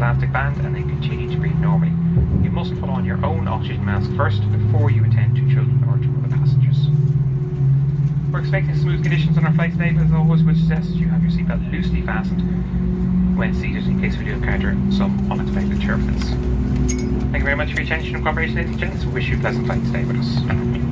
elastic band and then continue to breathe normally. You must put on your own oxygen mask first before you attend to children or to other passengers. We're expecting smooth conditions on our flight today, but as always, we suggest you have your seatbelt loosely fastened when seated in case we do encounter some unexpected turbulence. Thank you very much for your attention and cooperation, ladies and gentlemen. We wish you a pleasant flight today with us.